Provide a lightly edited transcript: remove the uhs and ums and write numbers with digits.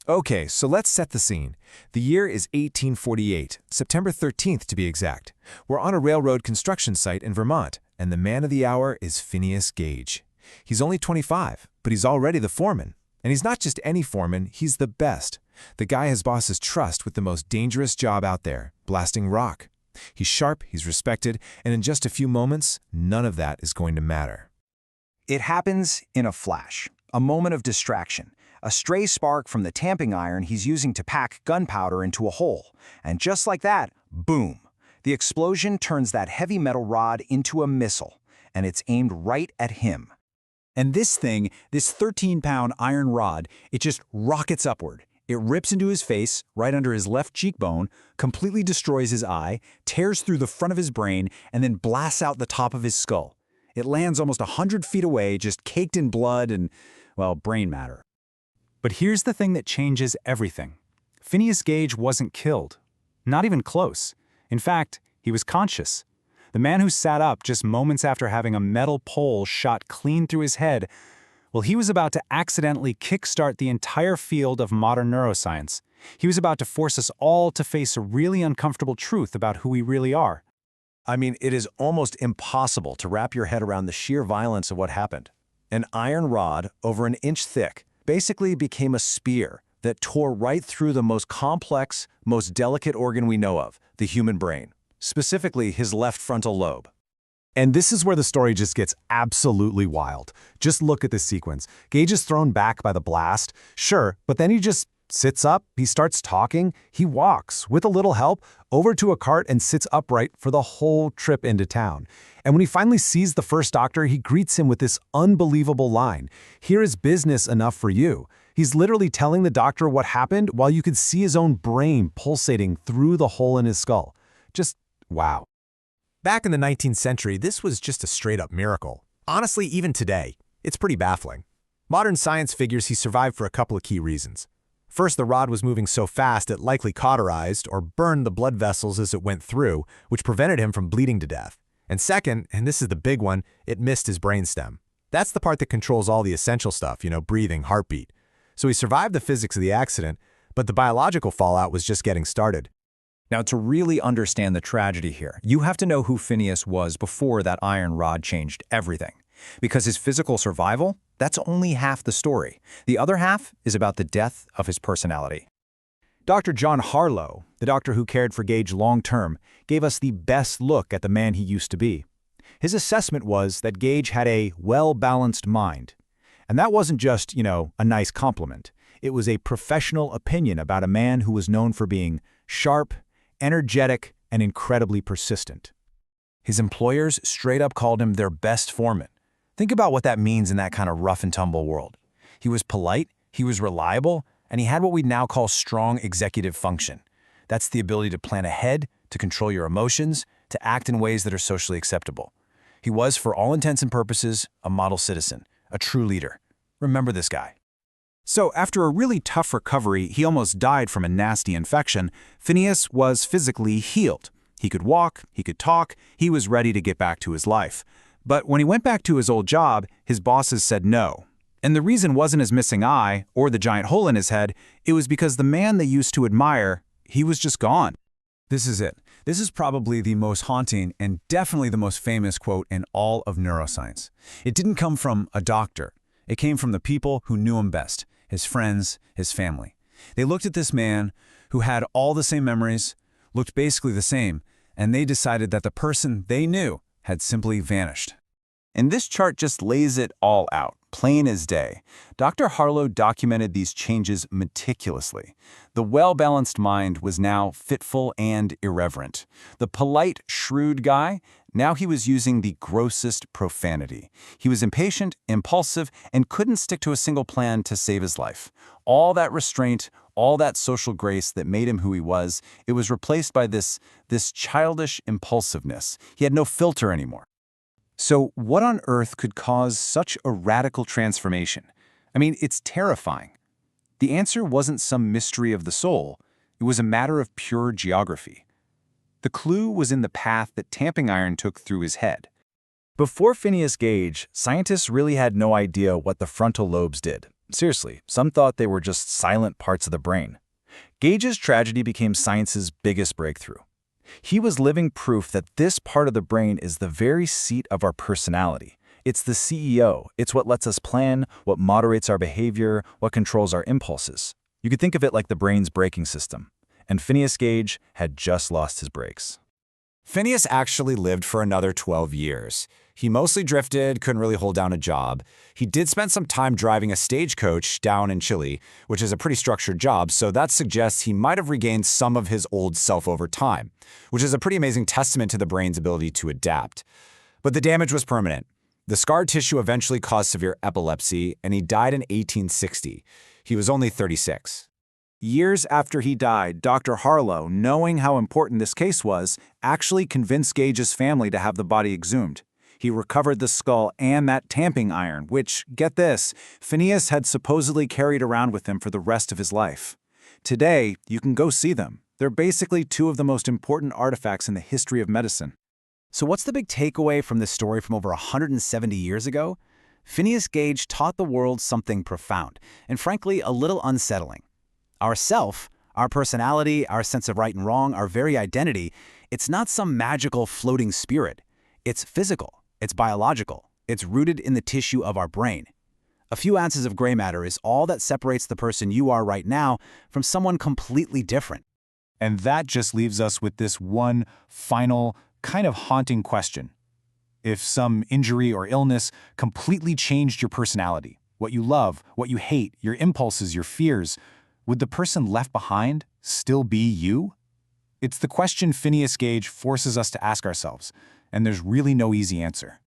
Okay, so let's set the scene. The year is 1848, September 13th to be exact. We're on a railroad construction site in Vermont, and the man of the hour is Phineas Gage. He's only 25, but he's already the foreman. And he's not just any foreman, he's the best. The guy his bosses trust with the most dangerous job out there, blasting rock. He's sharp, he's respected, and in just a few moments, none of that is going to matter. It happens in a flash, a moment of distraction, a stray spark from the tamping iron he's using to pack gunpowder into a hole. And just like that, boom! The explosion turns that heavy metal rod into a missile, and it's aimed right at him. And this thing, this 13-pound iron rod, it just rockets upward. It rips into his face, right under his left cheekbone, completely destroys his eye, tears through the front of his brain, and then blasts out the top of his skull. It lands almost 100 feet away, just caked in blood and, well, brain matter. But here's the thing that changes everything. Phineas Gage wasn't killed. Not even close. In fact, he was conscious. The man who sat up just moments after having a metal pole shot clean through his head, well, he was about to accidentally kickstart the entire field of modern neuroscience. He was about to force us all to face a really uncomfortable truth about who we really are. I mean, it is almost impossible to wrap your head around the sheer violence of what happened. An iron rod, over an inch thick, basically became a spear that tore right through the most complex, most delicate organ we know of, the human brain, specifically his left frontal lobe. And this is where the story just gets absolutely wild. Just look at this sequence. Gage is thrown back by the blast, sure, but then he just sits up, he starts talking, he walks, with a little help, over to a cart and sits upright for the whole trip into town. And when he finally sees the first doctor, he greets him with this unbelievable line, "Here is business enough for you." He's literally telling the doctor what happened while you could see his own brain pulsating through the hole in his skull. Just wow. Back in the 19th century, this was just a straight-up miracle. Honestly, even today, it's pretty baffling. Modern science figures he survived for a couple of key reasons. First, the rod was moving so fast it likely cauterized or burned the blood vessels as it went through, which prevented him from bleeding to death. And second, and this is the big one, it missed his brainstem. That's the part that controls all the essential stuff, breathing, heartbeat. So he survived the physics of the accident, but the biological fallout was just getting started. Now, to really understand the tragedy here, you have to know who Phineas was before that iron rod changed everything. Because his physical survival, that's only half the story. The other half is about the death of his personality. Dr. John Harlow, the doctor who cared for Gage long-term, gave us the best look at the man he used to be. His assessment was that Gage had a well-balanced mind. And that wasn't just, a nice compliment. It was a professional opinion about a man who was known for being sharp, energetic, and incredibly persistent. His employers straight up called him their best foreman. Think about what that means in that kind of rough-and-tumble world. He was polite, he was reliable, and he had what we'd now call strong executive function. That's the ability to plan ahead, to control your emotions, to act in ways that are socially acceptable. He was, for all intents and purposes, a model citizen, a true leader. Remember this guy. So after a really tough recovery, he almost died from a nasty infection, Phineas was physically healed. He could walk, he could talk, he was ready to get back to his life. But when he went back to his old job, his bosses said no. And the reason wasn't his missing eye or the giant hole in his head, it was because the man they used to admire, he was just gone. This is it. This is probably the most haunting and definitely the most famous quote in all of neuroscience. It didn't come from a doctor. It came from the people who knew him best, his friends, his family. They looked at this man who had all the same memories, looked basically the same, and they decided that the person they knew had simply vanished. And this chart just lays it all out, plain as day. Dr. Harlow documented these changes meticulously. The well-balanced mind was now fitful and irreverent. The polite, shrewd guy, now he was using the grossest profanity. He was impatient, impulsive, and couldn't stick to a single plan to save his life. All that restraint, all that social grace that made him who he was, it was replaced by this childish impulsiveness. He had no filter anymore. So what on earth could cause such a radical transformation? I mean, it's terrifying. The answer wasn't some mystery of the soul. It was a matter of pure geography. The clue was in the path that tamping iron took through his head. Before Phineas Gage, scientists really had no idea what the frontal lobes did. Seriously, some thought they were just silent parts of the brain. Gage's tragedy became science's biggest breakthrough. He was living proof that this part of the brain is the very seat of our personality. It's the CEO. It's what lets us plan, what moderates our behavior, what controls our impulses. You could think of it like the brain's braking system. And Phineas Gage had just lost his brakes. Phineas actually lived for another 12 years. He mostly drifted, couldn't really hold down a job. He did spend some time driving a stagecoach down in Chile, which is a pretty structured job, so that suggests he might have regained some of his old self over time, which is a pretty amazing testament to the brain's ability to adapt. But the damage was permanent. The scar tissue eventually caused severe epilepsy, and he died in 1860. He was only 36. Years after he died, Dr. Harlow, knowing how important this case was, actually convinced Gage's family to have the body exhumed. He recovered the skull and that tamping iron, which, get this, Phineas had supposedly carried around with him for the rest of his life. Today, you can go see them. They're basically two of the most important artifacts in the history of medicine. So what's the big takeaway from this story from over 170 years ago? Phineas Gage taught the world something profound, and frankly, a little unsettling. Our self, our personality, our sense of right and wrong, our very identity, it's not some magical floating spirit. It's physical. It's biological. It's rooted in the tissue of our brain. A few ounces of gray matter is all that separates the person you are right now from someone completely different. And that just leaves us with this one final, kind of haunting question. If some injury or illness completely changed your personality, what you love, what you hate, your impulses, your fears, would the person left behind still be you? It's the question Phineas Gage forces us to ask ourselves, and there's really no easy answer.